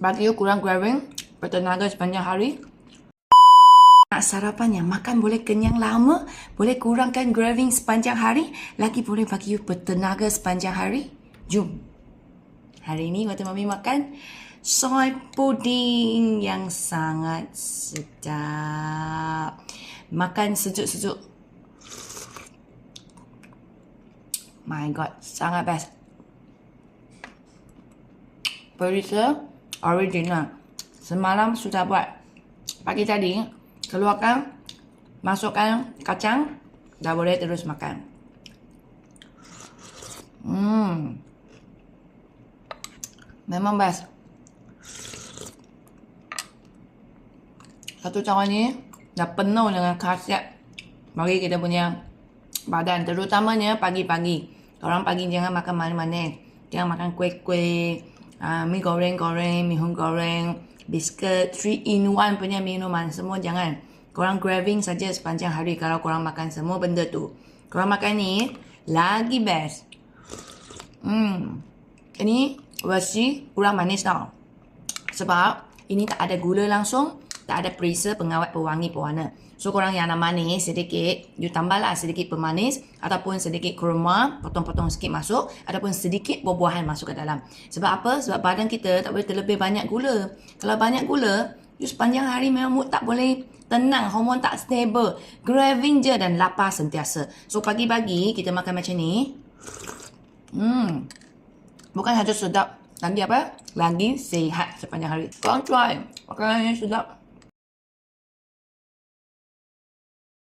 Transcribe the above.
Bagi you kurang craving, bertenaga sepanjang hari. Nak sarapannya, makan boleh kenyang lama, boleh kurangkan craving sepanjang hari, lagi boleh bagi you bertenaga sepanjang hari. Jom. Hari ini waktu Mami makan soy puding yang sangat sedap. Makan sejuk-sejuk. My God, sangat best. Perisa original. Semalam sudah buat. Pagi tadi, keluarkan, masukkan kacang, dah boleh terus makan. Memang best. Satu cara ni dah penuh dengan khasiat bagi kita punya badan. Terutamanya pagi-pagi. Orang pagi jangan makan manis-manis. Jangan makan kuih-kuih, mi goreng-goreng, mihun goreng, biskut, 3-in-1 punya minuman. Semua jangan. Korang craving saja sepanjang hari kalau korang makan semua benda tu. Korang makan ni lagi best. Ini versi kurang manis tau. Sebab ini tak ada gula langsung, tak ada perisa, pengawet, pewangi, pewarna. So korang yang nak manis sedikit, you tambahlah sedikit pemanis ataupun sedikit kurma, potong-potong sikit masuk, ataupun sedikit buah-buahan masuk ke dalam. Sebab apa? Sebab badan kita tak boleh terlebih banyak gula. Kalau banyak gula, you sepanjang hari memang mood tak boleh tenang, hormon tak stable, craving je dan lapar sentiasa. So pagi-pagi kita makan macam ni. Bukan saja sedap, lagi apa? Lagi sihat sepanjang hari. Korang try, makanan yang sedap.